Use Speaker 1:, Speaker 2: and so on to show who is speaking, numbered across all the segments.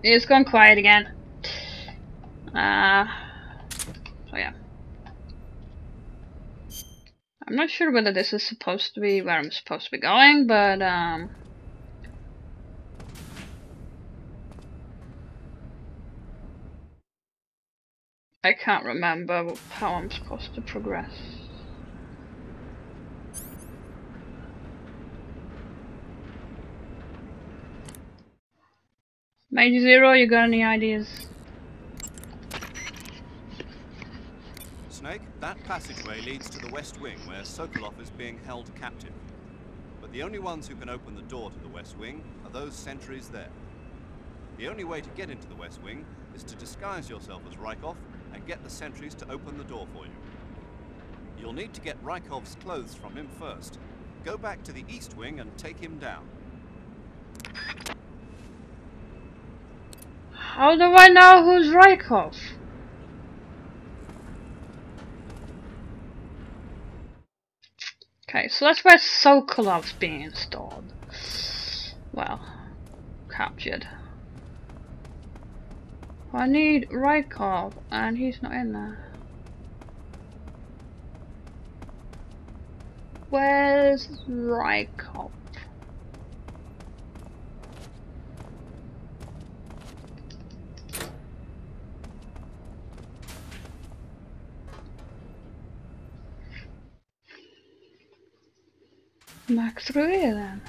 Speaker 1: It's gone quiet again. So yeah. I'm not sure whether this is supposed to be where I'm supposed to be going, but I can't remember how I'm supposed to progress. Mage Zero, you got any ideas?
Speaker 2: Snake, that passageway leads to the West Wing, where Sokolov is being held captive. But the only ones who can open the door to the West Wing are those sentries there. The only way to get into the West Wing is to disguise yourself as Rykov and get the sentries to open the door for you. You'll need to get Rykov's clothes from him first. Go back to the East Wing and take him down.
Speaker 1: How do I know who's Rykov? Okay, so that's where Sokolov's being installed. Well, captured. I need Rykov, and he's not in there. Where's Rykov? Back through here then.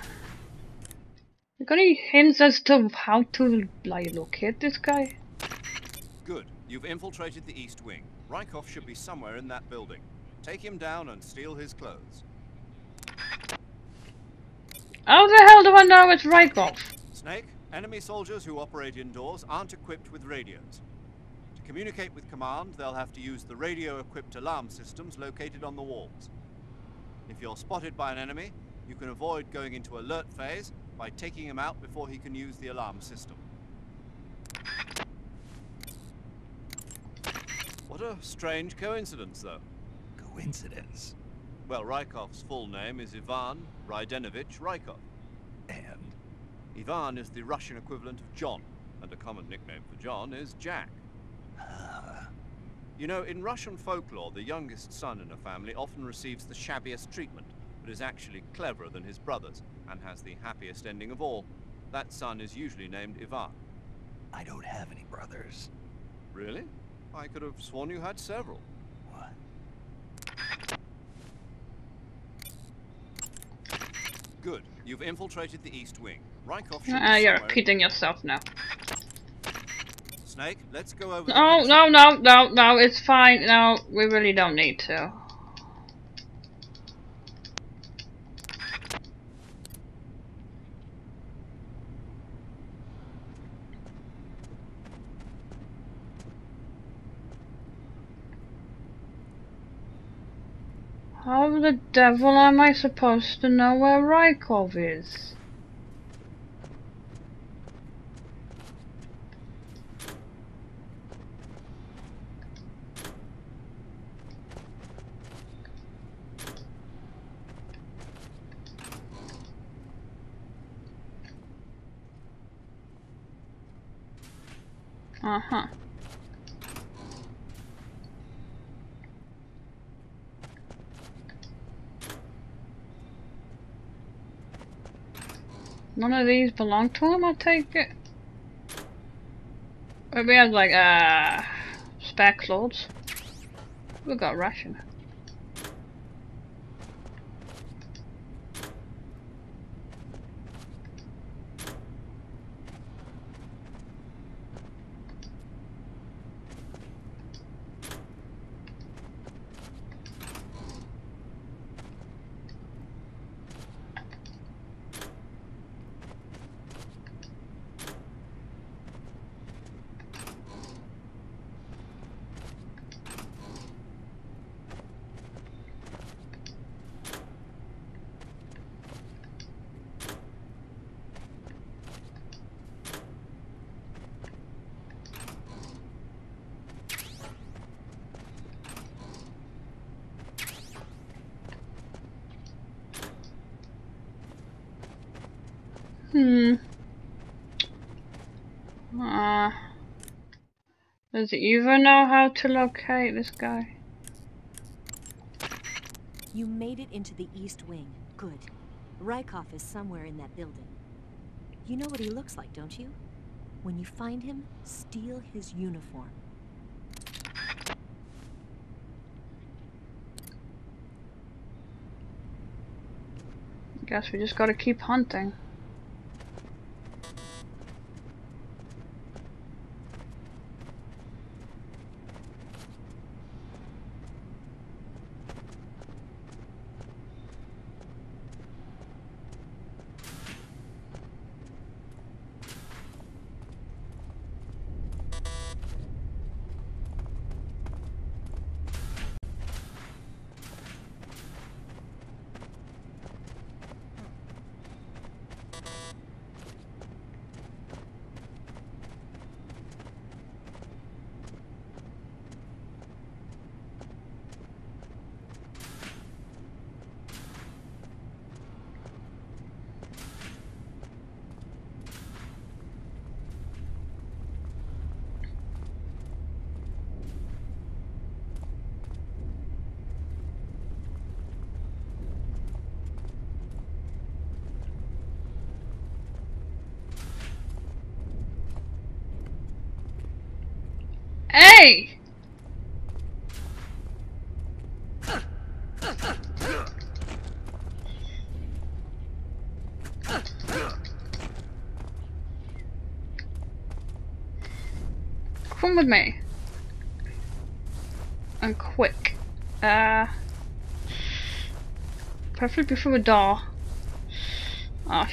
Speaker 1: You got any hints as to how to like locate this guy?
Speaker 2: Good. You've infiltrated the East Wing. Rykov should be somewhere in that building. Take him down and steal his clothes.
Speaker 1: How the hell do I know it's Rykov?
Speaker 2: Snake, enemy soldiers who operate indoors aren't equipped with radios. To communicate with command, they'll have to use the radio-equipped alarm systems located on the walls. If you're spotted by an enemy, you can avoid going into alert phase by taking him out before he can use the alarm system. What a strange coincidence, though.
Speaker 3: Coincidence?
Speaker 2: Well, Rykov's full name is Ivan Rydenovich Rykov.
Speaker 3: And?
Speaker 2: Ivan is the Russian equivalent of John, and a common nickname for John is Jack. You know, in Russian folklore, the youngest son in a family often receives the shabbiest treatment, but is actually cleverer than his brothers, and has the happiest ending of all. That son is usually named Ivan.
Speaker 3: I don't have any brothers.
Speaker 2: Really? I could have sworn you had several.
Speaker 3: What?
Speaker 2: Good. You've infiltrated the East Wing. Rykov should be
Speaker 1: You're
Speaker 2: somewhere.
Speaker 1: repeating yourself now.
Speaker 2: Snake, let's go over
Speaker 1: No, no, it's fine. No, we really don't need to. How the devil am I supposed to know where Rykov is? Uh-huh. None of these belong to him, I take it. We have like spare clothes. We got ration. Does he even know how to locate this guy?
Speaker 4: You made it into the East Wing. Good. Rykov is somewhere in that building. You know what he looks like, don't you? When you find him, steal his uniform.
Speaker 1: Guess we just gotta keep hunting. Hey! Come with me. And quick. Preferably through a door. Oh,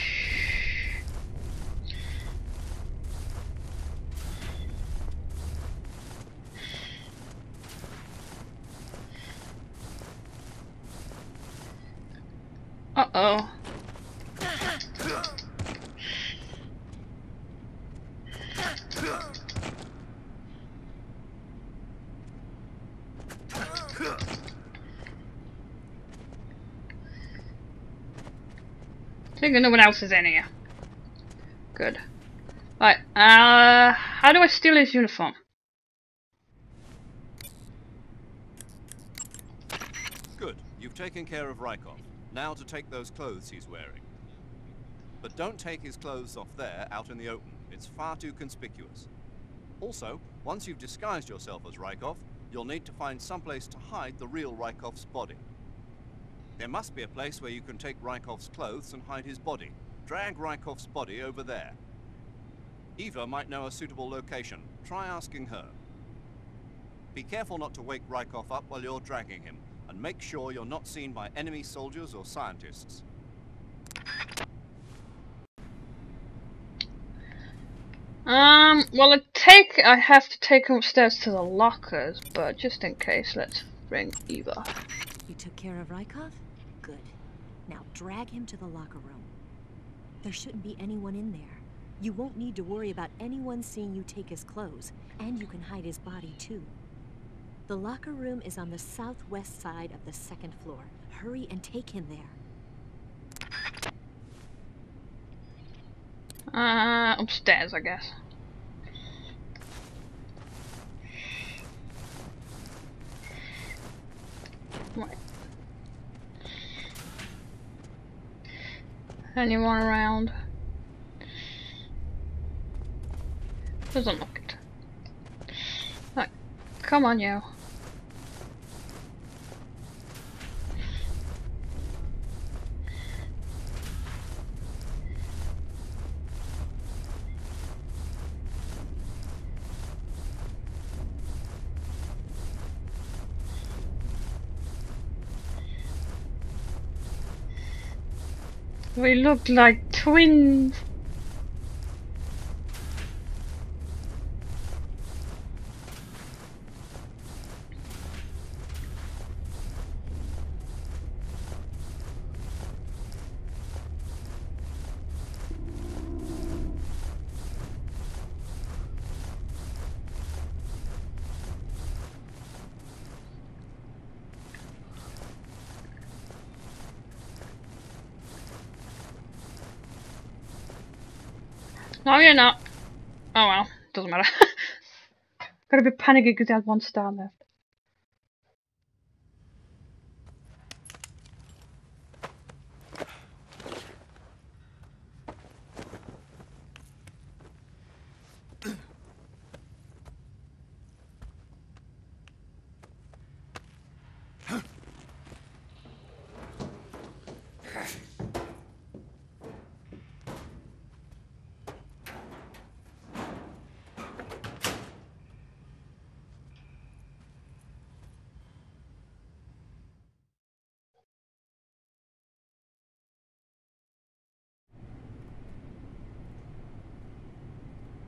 Speaker 1: uh-oh. I think no one else is in here. Good. Right, how do I steal his uniform?
Speaker 2: Good. You've taken care of Rykov. Now to take those clothes he's wearing. But don't take his clothes off there, out in the open. It's far too conspicuous. Also, once you've disguised yourself as Rykov, you'll need to find someplace to hide the real Rykov's body. There must be a place where you can take Rykov's clothes and hide his body. Drag Rykov's body over there. Eva might know a suitable location. Try asking her. Be careful not to wake Rykov up while you're dragging him, and make sure you're not seen by enemy soldiers or scientists.
Speaker 1: Well, I have to take him upstairs to the lockers, but just in case, let's ring Eva.
Speaker 4: You took care of Rykov? Good. Now drag him to the locker room. There shouldn't be anyone in there. You won't need to worry about anyone seeing you take his clothes, and you can hide his body too. The locker room is on the southwest side of the second floor. Hurry and take him there.
Speaker 1: Upstairs, I guess. Right. Anyone around? Doesn't look it. Right. Come on, you. We look like twins. No, you're not. Oh well, doesn't matter. Gotta be panicking because I had 1 star left.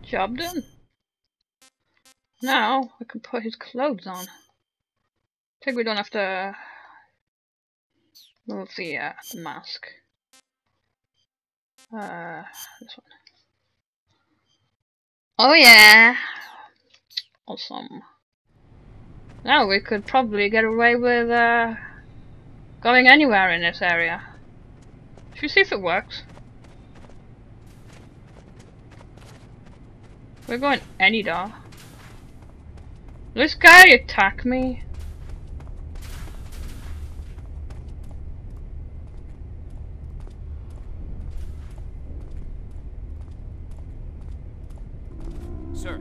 Speaker 1: Job done. Now I can put his clothes on. I think we don't have to move the mask. This one. Oh yeah! Awesome. Now we could probably get away with going anywhere in this area. Should we see if it works? We're going any door. This guy attack me?
Speaker 2: Sir.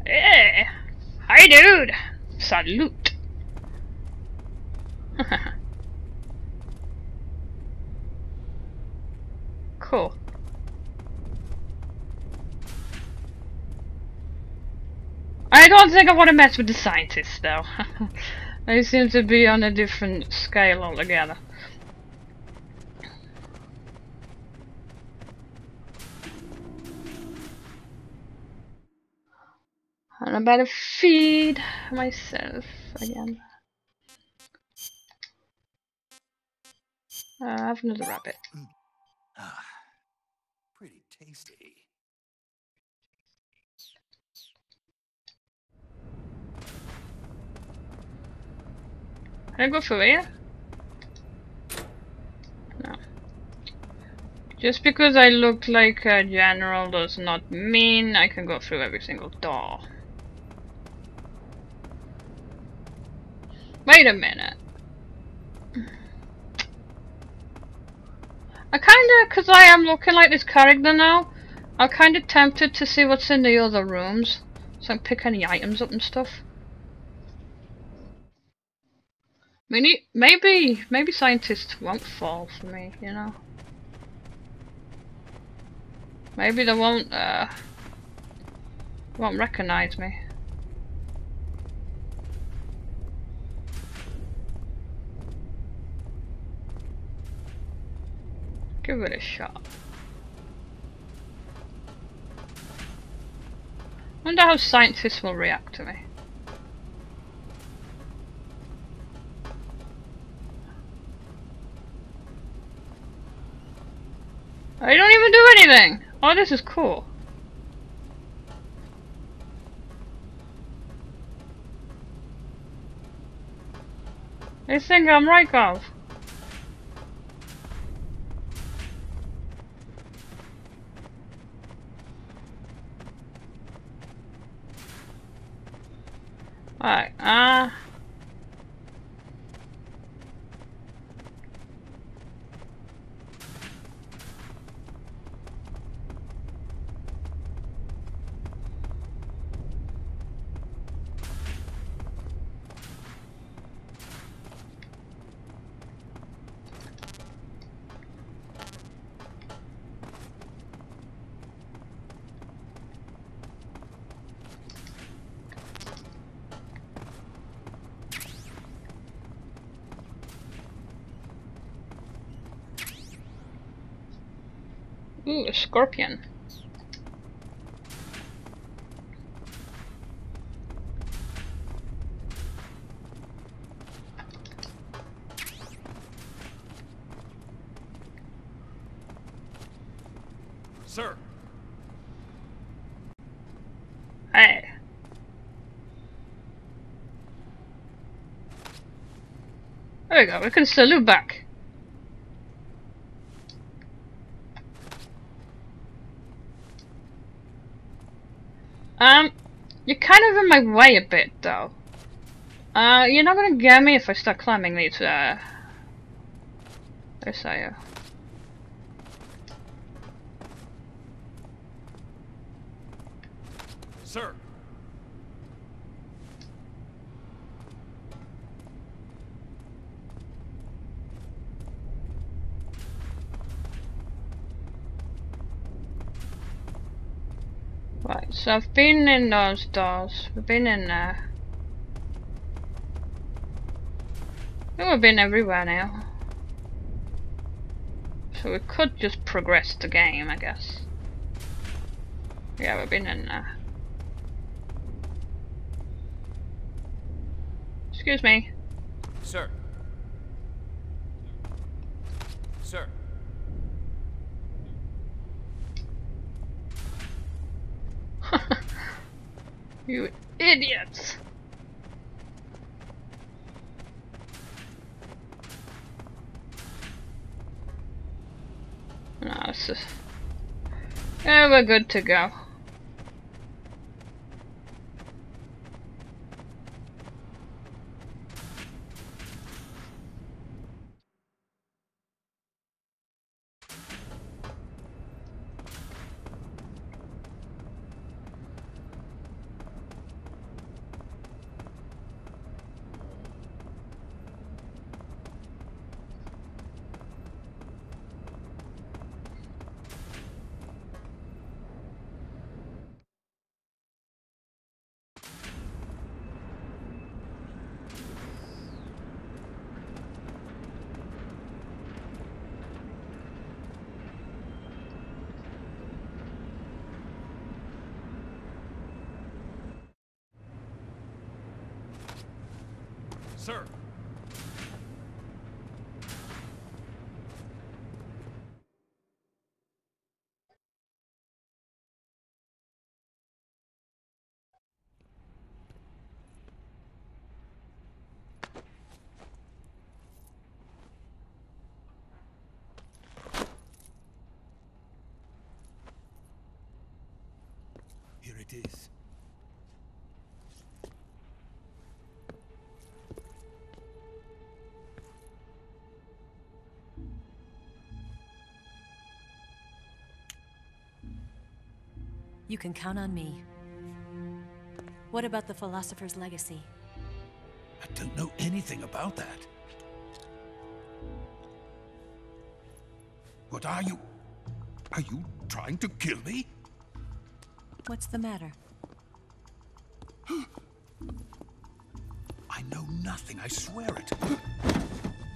Speaker 1: Hey! Hi dude! Salute! Cool. I don't think I want to mess with the scientists though. They seem to be on a different scale altogether. And I better feed myself again. I have another rabbit.
Speaker 3: Ah, pretty tasty.
Speaker 1: Can I go through here? No. Just because I look like a general does not mean I can go through every single door. Wait a minute. I kinda, cause I am looking like this character now, I'm kinda tempted to see what's in the other rooms. So I can pick any items up and stuff. Maybe scientists won't fall for me, you know? Maybe they won't recognize me. Give it a shot. Wonder how scientists will react to me. I don't even do anything! Oh, this is cool. They think I'm Rykov. Alright, ooh, a scorpion.
Speaker 2: Sir.
Speaker 1: Hey. There we go, we can salute back. You're kind of in my way a bit, though. You're not gonna get me if I start climbing these, Where are you?
Speaker 3: Sir.
Speaker 1: Right, so I've been in those doors. We've been in there. We've been everywhere now. So we could just progress the game, I guess. Yeah, we've been in there. Excuse me.
Speaker 3: Sir. Sir.
Speaker 1: You idiots! No, it's just... Yeah, we're good to go.
Speaker 3: Sir. Here it is.
Speaker 4: You can count on me. What about the philosopher's legacy?
Speaker 3: I don't know anything about that. What are you? Are you trying to kill me?
Speaker 4: What's the matter?
Speaker 3: I know nothing, I swear it.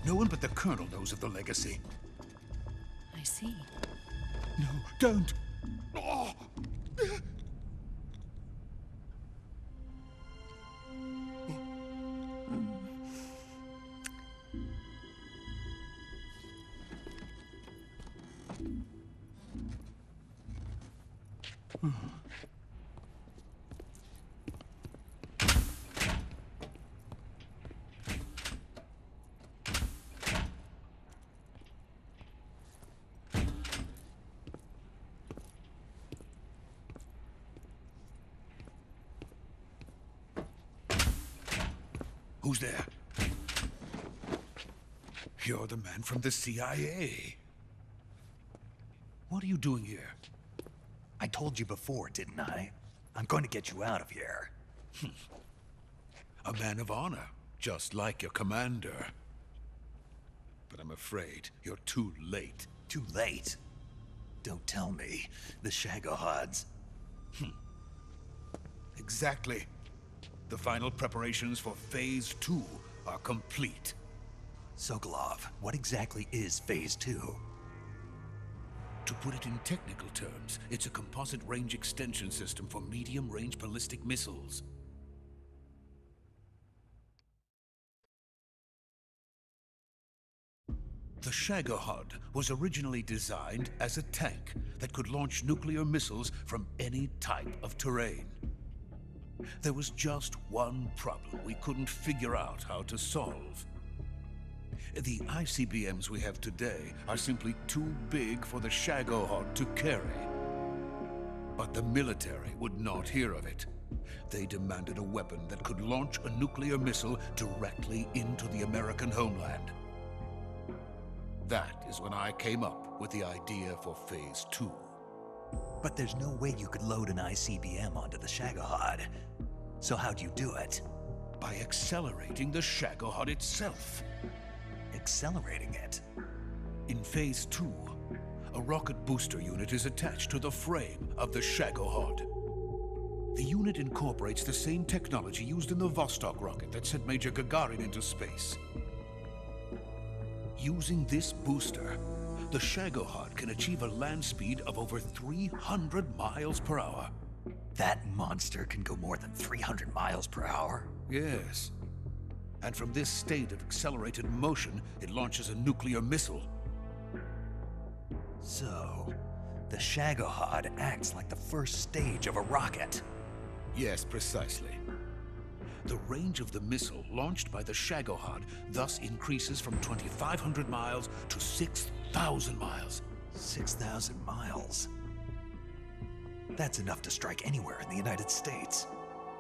Speaker 3: No one but the Colonel knows of the legacy.
Speaker 4: I see.
Speaker 3: No, don't! Oh. Who's there? You're the man from the CIA. What are you doing here?
Speaker 5: I told you before, didn't I? I'm going to get you out of here.
Speaker 3: A man of honor, just like your commander. But I'm afraid you're too late.
Speaker 5: Too late? Don't tell me. The Shagohods.
Speaker 3: Exactly. The final preparations for Phase 2 are complete.
Speaker 5: Sokolov, what exactly is Phase 2?
Speaker 3: To put it in technical terms, it's a composite range extension system for medium-range ballistic missiles. The Shagohod was originally designed as a tank that could launch nuclear missiles from any type of terrain. There was just one problem we couldn't figure out how to solve. The ICBMs we have today are simply too big for the Shagohod to carry. But the military would not hear of it. They demanded a weapon that could launch a nuclear missile directly into the American homeland. That is when I came up with the idea for Phase 2.
Speaker 5: But there's no way you could load an ICBM onto the Shagohod. So how'd you do it?
Speaker 3: By accelerating the Shagohod itself.
Speaker 5: Accelerating it?
Speaker 3: In Phase 2, a rocket booster unit is attached to the frame of the Shagohod. The unit incorporates the same technology used in the Vostok rocket that sent Major Gagarin into space. Using this booster, the Shagohod can achieve a land speed of over 300 miles per hour.
Speaker 5: That monster can go more than 300 miles per hour?
Speaker 3: Yes. And from this state of accelerated motion, it launches a nuclear missile.
Speaker 5: So, the Shagohod acts like the first stage of a rocket.
Speaker 3: Yes, precisely. The range of the missile launched by the Shagohod thus increases from 2,500 miles to 6,000 miles.
Speaker 5: 6,000 miles? That's enough to strike anywhere in the United States.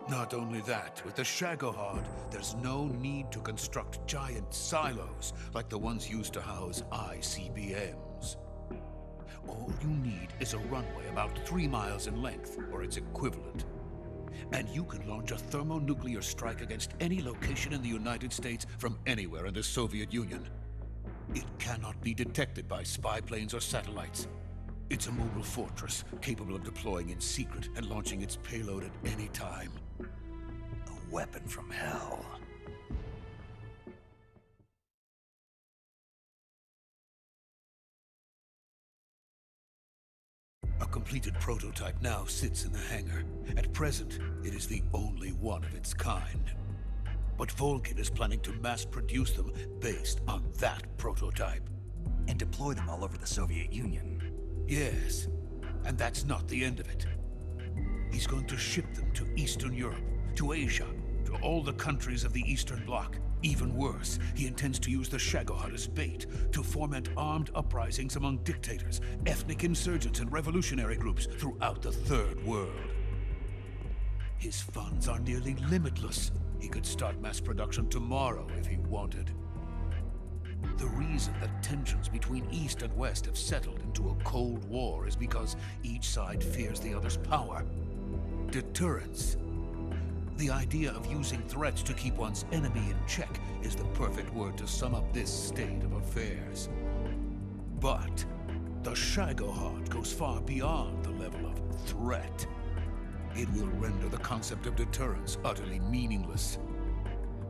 Speaker 3: Not only that, with the Shagohod, there's no need to construct giant silos like the ones used to house ICBMs. All you need is a runway about 3 miles in length, or its equivalent. And you can launch a thermonuclear strike against any location in the United States from anywhere in the Soviet Union. It cannot be detected by spy planes or satellites. It's a mobile fortress, capable of deploying in secret and launching its payload at any time.
Speaker 5: A weapon from hell.
Speaker 3: A completed prototype now sits in the hangar. At present, it is the only one of its kind. But Volgin is planning to mass produce them based on that prototype.
Speaker 5: And deploy them all over the Soviet Union.
Speaker 3: Yes, and that's not the end of it. He's going to ship them to Eastern Europe, to Asia, to all the countries of the Eastern Bloc. Even worse, he intends to use the Shagohod as bait to foment armed uprisings among dictators, ethnic insurgents, and revolutionary groups throughout the Third World. His funds are nearly limitless. He could start mass production tomorrow if he wanted. The reason that tensions between East and West have settled into a Cold War is because each side fears the other's power. Deterrence. The idea of using threats to keep one's enemy in check is the perfect word to sum up this state of affairs. But the Shagohod goes far beyond the level of threat. It will render the concept of deterrence utterly meaningless.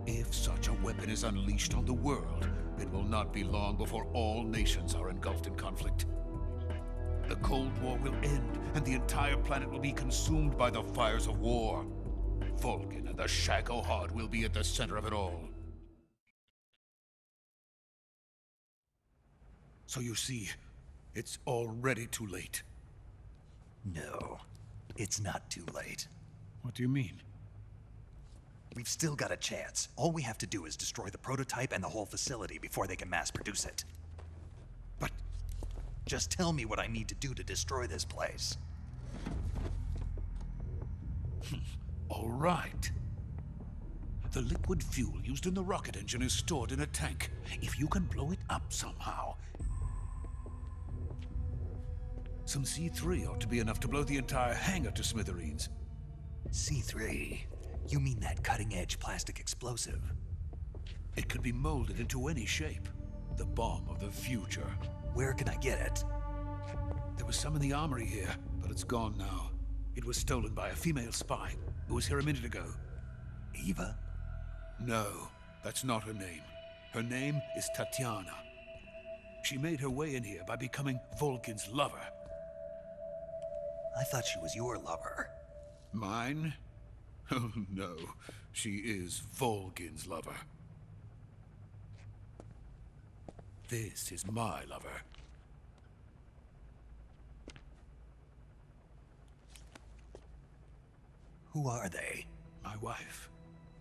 Speaker 3: If such a weapon is unleashed on the world, it will not be long before all nations are engulfed in conflict. The Cold War will end, and the entire planet will be consumed by the fires of war. Volgin and the Shagohod will be at the center of it all. So you see, it's already too late.
Speaker 5: No, it's not too late.
Speaker 3: What do you mean?
Speaker 5: We've still got a chance. All we have to do is destroy the prototype and the whole facility before they can mass produce it.
Speaker 3: But
Speaker 5: just tell me what I need to do to destroy this place.
Speaker 3: all right. The liquid fuel used in the rocket engine is stored in a tank. If you can blow it up somehow, some C3 ought to be enough to blow the entire hangar to smithereens.
Speaker 5: C3? You mean that cutting-edge plastic explosive?
Speaker 3: It could be molded into any shape. The bomb of the future.
Speaker 5: Where can I get it?
Speaker 3: There was some in the armory here, but it's gone now. It was stolen by a female spy who was here a minute ago.
Speaker 5: Eva?
Speaker 3: No, that's not her name. Her name is Tatiana. She made her way in here by becoming Volgin's lover.
Speaker 5: I thought she was your lover.
Speaker 3: Mine? Oh no, she is Volgin's lover. This is my lover.
Speaker 5: Who are they?
Speaker 3: My wife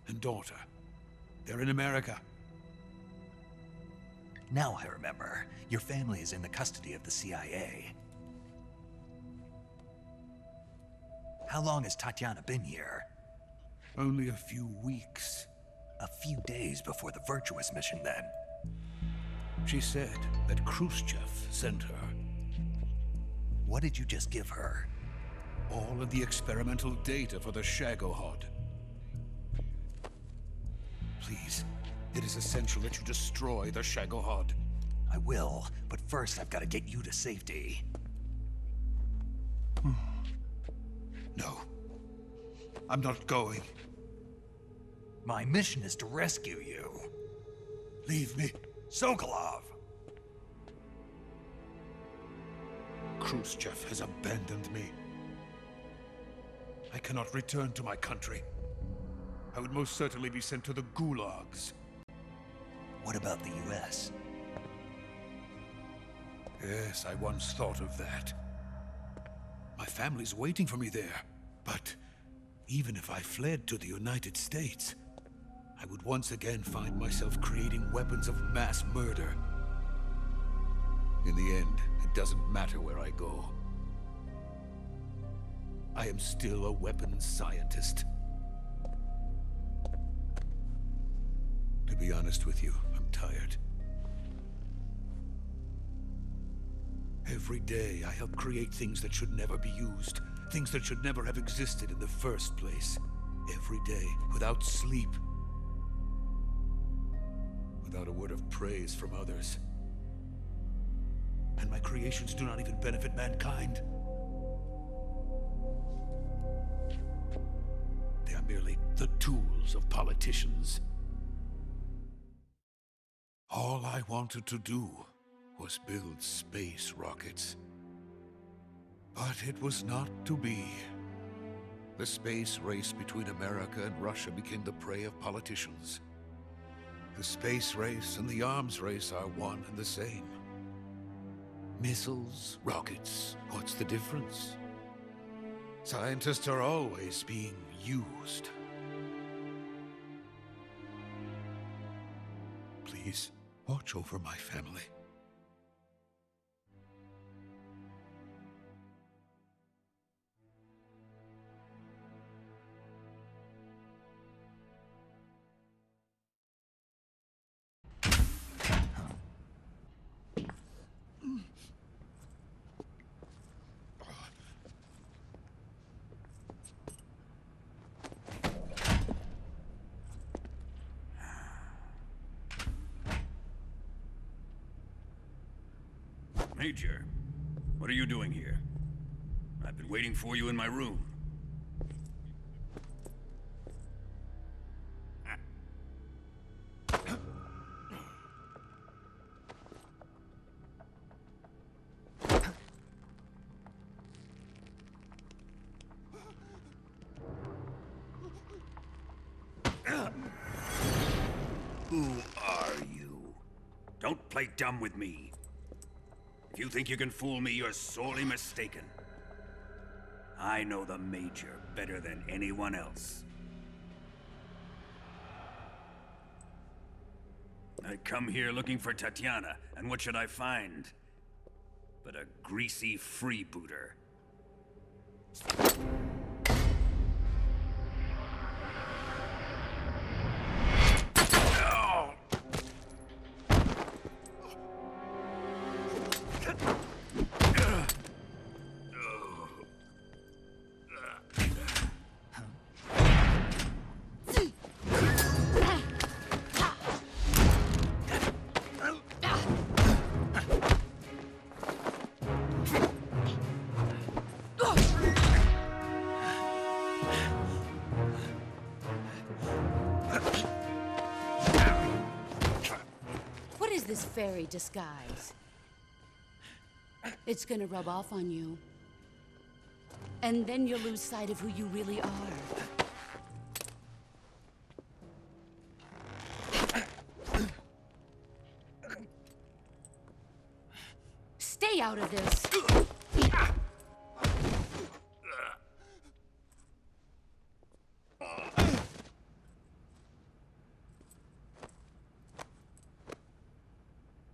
Speaker 3: and daughter. They're in America.
Speaker 5: Now I remember. Your family is in the custody of the CIA. How long has Tatiana been here?
Speaker 3: Only a few weeks.
Speaker 5: A few days before the Virtuous mission, then.
Speaker 3: She said that Khrushchev sent her.
Speaker 5: What did you just give her?
Speaker 3: All of the experimental data for the Shagohod. Please, it is essential that you destroy the Shagohod.
Speaker 5: I will, but first I've got to get you to safety.
Speaker 3: No. I'm not going.
Speaker 5: My mission is to rescue you.
Speaker 3: Leave me.
Speaker 5: Sokolov!
Speaker 3: Khrushchev has abandoned me. I cannot return to my country. I would most certainly be sent to the gulags.
Speaker 5: What about the US?
Speaker 3: Yes, I once thought of that. My family's waiting for me there. But even if I fled to the United States, I would once again find myself creating weapons of mass murder. In the end, it doesn't matter where I go. I am still a weapons scientist. To be honest with you, I'm tired. Every day, I help create things that should never be used. Things that should never have existed in the first place. Every day, without sleep. Without a word of praise from others. And my creations do not even benefit mankind. They are merely the tools of politicians. All I wanted to do was build space rockets. But it was not to be. The space race between America and Russia became the prey of politicians. The space race and the arms race are one and the same. Missiles, rockets, what's the difference? Scientists are always being used. Please, watch over my family.
Speaker 6: Major, what are you doing here? I've been waiting for you in my room. Who are you? Don't play dumb with me. If you think you can fool me, you're sorely mistaken. I know the Major better than anyone else. I come here looking for Tatiana, and what should I find? But a greasy freebooter.
Speaker 7: This fairy disguise. It's gonna rub off on you. And then you'll lose sight of who you really are. Stay out of this!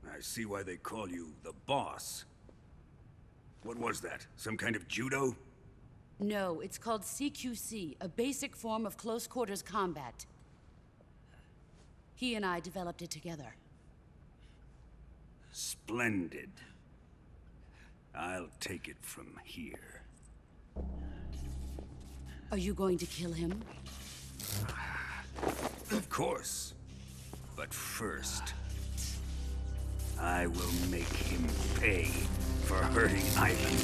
Speaker 6: I see why they call you the boss. What was that? Some kind of judo?
Speaker 7: No, it's called CQC, a basic form of close quarters combat. He and I developed it together.
Speaker 6: Splendid. I'll take it from here.
Speaker 7: Are you going to kill him?
Speaker 6: Of course. But first, I will make him pay for hurting Ivan.